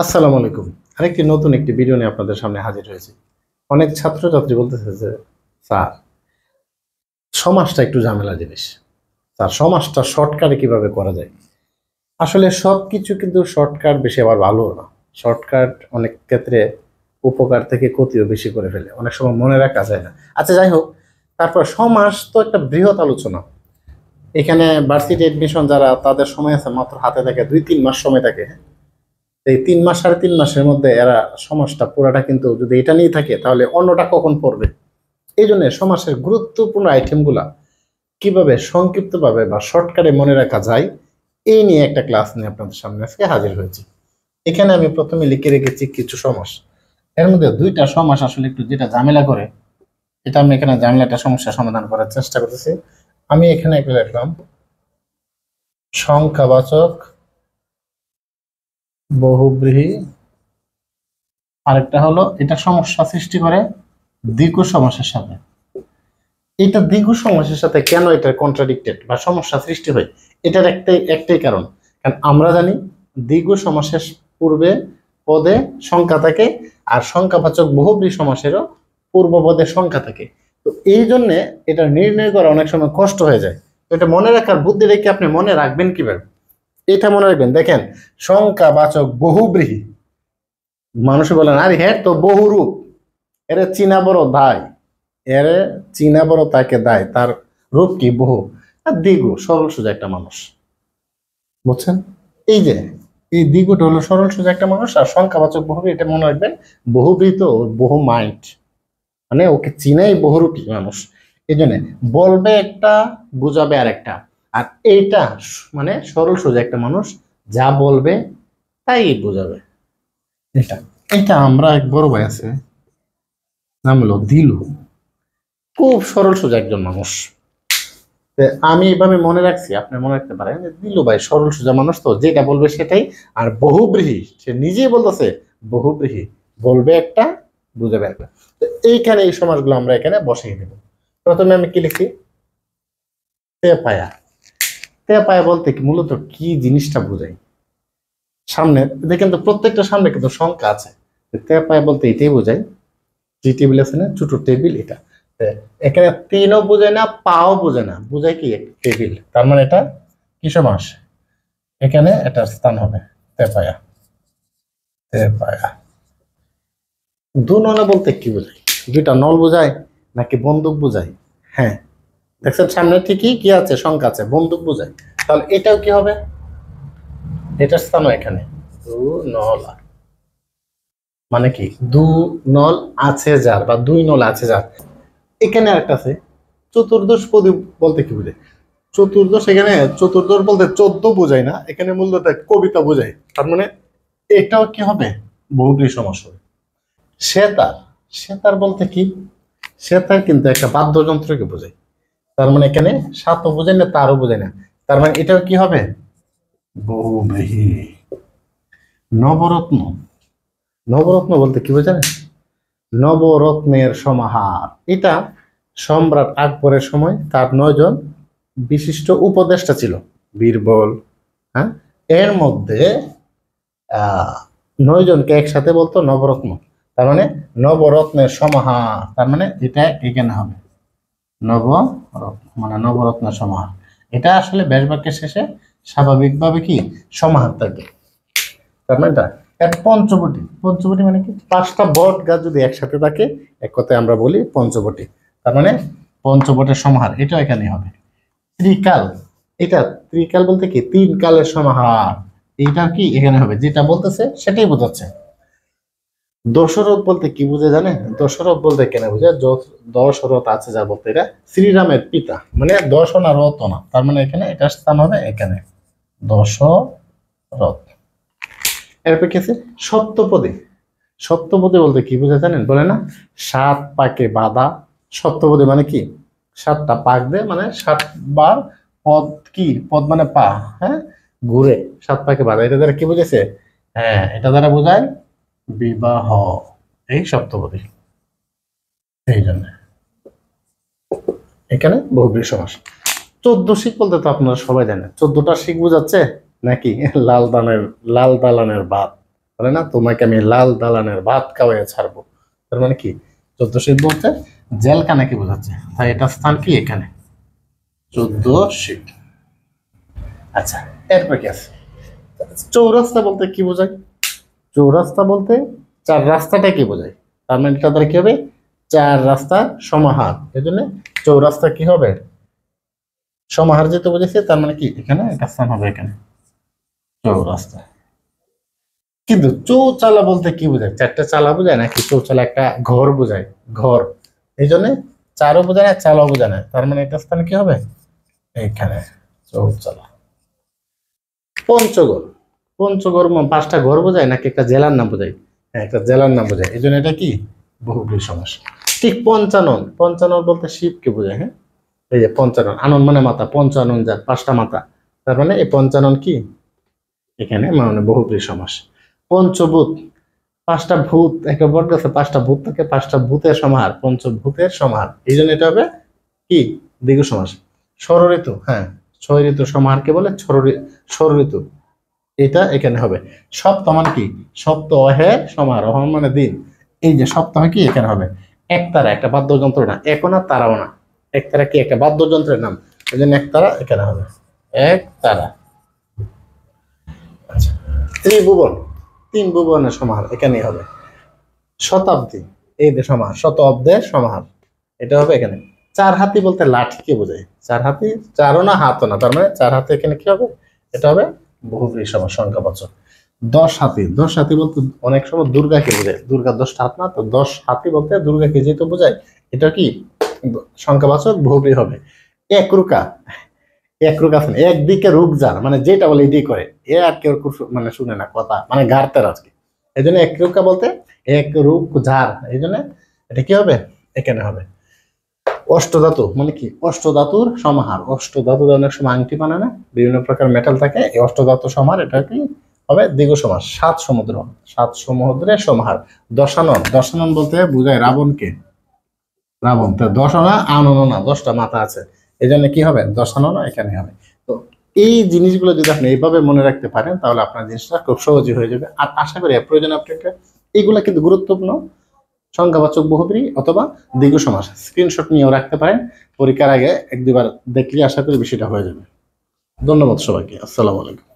আসসালামু আলাইকুম। আরেকটি নতুন একটি ভিডিও নিয়ে আপনাদের সামনে হাজির হয়েছি। অনেক ছাত্রছাত্রী বলতেছে যে স্যার, সমাজটা একটু ঝামেলা জিনিস। স্যার, সমাজটা শর্টকাটে কিভাবে করা যায়? আসলে সবকিছু কিন্তু শর্টকাট বেশি আবার ভালো না। শর্টকাট অনেক ক্ষেত্রে উপকার থেকে ক্ষতিও বেশি করে ফেলে, অনেক সময় মনে রাখা যায় না। আচ্ছা, যাই হোক, তারপর সমাজ তো একটা বৃহৎ আলোচনা। এখানে ভার্সিটি এডমিশন যারা, তাদের সময় আছে মাত্র হাতে থাকে 2-3 মাস সময় থাকে। এই 3 মাস 3.5 মাসের মধ্যে এরা সমাজটা পুরাটা, কিন্তু যদি এটা নিয়ে থাকে তাহলে অন্যটা কখন পড়বে? এই জন্য সমাজের গুরুত্বপূর্ণ আইটেমগুলা কিভাবে সংক্ষিপ্তভাবে বা শর্টকাটে মনে রাখা যায়, এই নিয়ে একটা ক্লাস নিয়ে আপনাদের সামনে আজকে হাজির হয়েছি। এখানে আমি প্রথমে লিখে রেখেছি কিছু সমাস। এর মধ্যে দুইটা সমাস আসলে একটু যেটা ঝামেলা করে, এটা আমি এখানে ঝামেলাটা সমস্যা সমাধান করার চেষ্টা করতেছি। আমি এখানে একটা লিখলাম সংখ্যাবাচক বহুব্রীহি। আরেকটা হলো এটা সমস্যা সৃষ্টি করে দ্বিগু সমাসের সাথে। এটা দ্বিগু সমাসের সাথে কেন এটা কন্ট্রাডিক্টেড বা সমস্যা সৃষ্টি হয়, এটার একটাই কারণ। কারণ আমরা জানি দ্বিগু সমাসের পূর্বে পদে সংখ্যা থাকে, আর সংখ্যাবাচক বহুব্রীহি সমাসেরও পূর্ব পদে সংখ্যা থাকে। তো এই জন্য এটা নির্ণয় করা অনেক সময় কষ্ট হয়ে যায়। তো এটা মনে রাখার বুদ্ধি রেখে আপনি মনে রাখবেন কিভাবে, এটা মনে রাখবেন। দেখেন, সংখ্যাবাচক বহুব্রীহি, মানুষে বলেন আরে হ্যাঁ তো বহুরূপ, এর চীনা বড় দায়, এর চীনা বড় তাকে দায়, তার রূপ কি বহু। আর দ্বিগু সরল সোজা একটা মানুষ, বুঝছেন? এই যে এই দ্বিগুটা হলো সরল সোজা একটা মানুষ, আর সংখ্যাবাচক বহুব্রীহি এটা মনে রাখবেন। বহুব্রীহি তো বহু মাইন্ড, মানে ওকে চিনাই বহুরূপী মানুষ। এই জন্য বলবে একটা, বুঝাবে আরেকটা। আর এইটা মানে সরল সোজা একটা মানুষ, যা বলবে তাই বুঝাবে। এটা এটা আমরা এক বড় ভাই আছে, নাম হলো দিলু। খুব সরল সোজা একজন মানুষ। আমি এইভাবে মনে রাখছি, আপনি মনে রাখতে পারেন যে দিলু ভাই সরল সোজা মানুষ, তো যেটা বলবে সেটাই। আর বহুব্রীহি, সে নিজেই বলতেছে বহুব্রীহি, বলবে একটা, বুঝাবে একটা। তো এইখানে এই সমাজগুলো আমরা এখানে বসিয়ে দেব। প্রথমে আমি কি লিখি? তে পায়া। তে পায়া বলতে কি মূলত কি জিনিসটা বোঝাই? সামনে দেখেন তো, প্রত্যেকটা সামনে কিন্তু সংখ্যা আছে। তে পায়া বলতে এটাই বোঝাই। জি টেবিল আছে না, ছোট টেবিল, এটা এখানে তিনও বোঝায় না, পাও বোঝে না, বোঝায় কি টেবিল। তার মানে এটা কিসব মাস, এখানে এটার স্থান হবে তেপায়া। তেপায়া দু নলে বলতে কি বোঝায়? দুইটা নল বোঝায় নাকি বন্দুক বোঝায়? হ্যাঁ, দেখছেন সামনে ঠিকই কি আছে, সংখ্যা আছে, বন্দুক বোঝায়। তাহলে এটাও কি হবে? এটার স্থানও এখানে দু নল, মানে কি দু নল আছে যার, বা দুই নল আছে যার। এখানে আরেকটা আছে চতুর্দশ পদী বলতে কি বোঝায়? চতুর্দশ, এখানে চতুর্দশ বলতে 14 বোঝায় না, এখানে মূলত কবিতা বোঝায়। তার মানে এটাও কি হবে? বহুব্রীহি সমাস হবে। সেতার। সেতার বলতে কি? সেতার কিন্তু একটা বাদ্যযন্ত্রকে বোঝায়। তার মানে এখানে সাতও বোঝায় না, তারও বোঝায় না। তার মানে এটাও কি হবে? বহুব্রীহি। নবরত্ন। নবরত্ন বলতে কি বোঝায়? নবরত্নের সমাহার। এটা সম্রাট আকবরের সময় তার 9 জন বিশিষ্ট উপদেষ্টা ছিল, বীরবল, হ্যাঁ, এর মধ্যে 9 জনকে একসাথে বলতো নবরত্ন। তার মানে নবরত্নের সমাহার, তার মানে এটা এখানে হবে নবরত্ন, মানে নবরত্নের সমাহার। এটা আসলে ব্যাস বাক্যের শেষে স্বাভাবিকভাবে কি সমাহার থাকে। তার মানে এটা এক পঞ্চবটি। পঞ্চবটি মানে কি? 5টা বট গাছ যদি একসাথে থাকে, এক কথায় আমরা বলি পঞ্চবটি। তার মানে পঞ্চবটের সমাহার, এটাও এখানে হবে। ত্রিকাল। এটা ত্রিকাল বলতে কি 3 কালের সমাহার। এইটা কি এখানে হবে, যেটা বলতেছে সেটাই বোঝাচ্ছে। দশরথ বলতে কি বুঝে জানেন? দশরথ বলতে কেন বুঝে? দশরথ আছে যা বলতে, এটা শ্রীরামের পিতা, মানে দর্শন আর রত না। তার মানে এখানে এটার স্থান হবে এখানে দশরথ। এরপর কি আছে? সপ্তপদী। সপ্তপদী বলতে কি বুঝে জানেন? বলে না 7 পাকে বাঁধা। সপ্তপদী মানে কি? 7টা পাক দেয়, মানে 7 বার পদ। কি পদ মানে পা, হ্যাঁ, ঘুরে 7 পাকে বাঁধা। এটা দ্বারা কি বুঝেছে? হ্যাঁ, এটা দ্বারা বোঝায় বিবাহ। এই সপ্তপদী। এই জন্য এখানে বহুব্রীহি সমাস। 14 শিখ বলতে তো আপনারা সবাই জানেন, 14টা শিখ বোঝাচ্ছে নাকি লাল দালানের ভাত, বলে না, তোমাকে আমি লাল দালানের ভাত খাওয়াইয়া ছাড়বো। তার মানে কি 14 বলতে জেলখানাকে বোঝাচ্ছে, তাই এটা স্থান কি এখানে 14। আচ্ছা, এরপর কি আছে? চৌরাস্তা বলতে কি বোঝায়? চৌরাস্তা বলতে চার রাস্তাটা কি বোঝায়? তার মানে এটা দ্বারা কি হবে? চার রাস্তার সমাহার। এই জন্য চৌরাস্তা কি হবে? সমাহার যেহেতু বুঝেছে, তার মানে কি এখানে একটা স্থান হবে এখানে চৌরাস্তা। কিন্তু চৌচালা বলতে কি বোঝায়? চারটা চালা বোঝায় নাকি চৌচালা একটা ঘর বোঝায়? ঘর। এই জন্য চারও বোঝায় না, চালাও বোঝায় না, তার মানে এটা স্থান কি হবে এখানে চৌচালা। পঞ্চগড়, পঞ্চগড় পাঁচটা ঘর বোঝায় নাকি একটা জেলার নাম বোঝায়? হ্যাঁ, একটা জেলার নাম বোঝায়, এই জন্য এটা কি বহুব্রীহি সমাস। ঠিক পঞ্চানন, পঞ্চানন বলতে শিবকে বোঝায়। হ্যাঁ, এই যে পঞ্চানন, আনন মানে মাথা, পঞ্চানন যার পাঁচটা মাথা, তার মানে এই পঞ্চানন কি এখানে মানে বহুব্রীহি সমাস। পঞ্চভূত, পাঁচটা ভূত, একটা বট গাছে পাঁচটা ভূত থাকে, পাঁচটা ভূতের সমাহার, পঞ্চভূতের সমাহার, এই জন্য এটা হবে কি দ্বিগু সমাস। ষড়ঋতু, হ্যাঁ, 6 ঋতু সমাহারকে বলে ষড়ঋতু, এটা এখানে হবে। সপ্তাহ মানে কি? সপ্তাহের সমাহার, অহন মানে দিন, এই যে সপ্তাহ কি এখানে হবে একতারা, একটা বাদ্যযন্ত্র না, একও না তারাও না, একতারা কি একটা বাদ্যযন্ত্রের নাম, এই জন্য একতারা এখানে হবে একতারা। আচ্ছা, ত্রিভুবন, 3 ভুবনের সমাহার, এখানেই হবে। শতাব্দী, এই যে সমাহার, শতাব্দের সমাহার, এটা হবে এখানে। চার হাতি বলতে লাঠিকে বোঝায়, চার হাতি, চারও না হাতও না, তার মানে চার হাতি এখানে কি হবে? এটা হবে বহুব্রীহি সমাস, সংখ্যাবাচক। 10 হাতি, 10 হাতি বলতে অনেক সময় দুর্গাকে বোঝায়, দুর্গা 10টা হাত না, তো 10 হাতি বলতে দুর্গাকে যেহেতু বোঝায়, এটা কি সংখ্যাবাচক বহুব্রীহি হবে। একরুকা, একরুক আছে না, একদিকে রুক যার মানে যেটা বলে এটাই করে, এ আর কেউ মানে শুনে না কথা, মানে গার্তের আজকে, এই জন্য একরুকা বলতে এক রুক ঝাড়, এই জন্য এটা কি হবে এখানে হবে। অষ্টধাতু মানে কি? অষ্টধাতুর সমাহার, অষ্টধাতু অনেক সময় আংটি বানায় না, বিভিন্ন প্রকার মেটাল থাকে, এই অষ্টধাতু সমাহার, এটা কি হবে দ্বিগু সমাস। 7 সমুদ্র, 7 সমুদ্রের সমাহার। দশানন, দশানন বলতে বোঝায় রাবণকে, রাবণ, তো দশনা আনন না, 10টা মাথা আছে, এই জন্য কি হবে দশানন এখানে হবে। তো এই জিনিসগুলো যদি আপনি এইভাবে মনে রাখতে পারেন, তাহলে আপনার জিনিসটা খুব সহজই হয়ে যাবে। আর আশা করি প্রয়োজন আপনাকে এইগুলা কিন্তু গুরুত্বপূর্ণ, সংখ্যাবাচক বহুব্রীহি অথবা দ্বিগু সমাস, স্ক্রিনশট নিয়েও রাখতে পারেন, পরীক্ষার আগে 1-2 বার দেখলে আশা করি বিষয়টা হয়ে যাবে। ধন্যবাদ সবাইকে, আসসালামু আলাইকুম।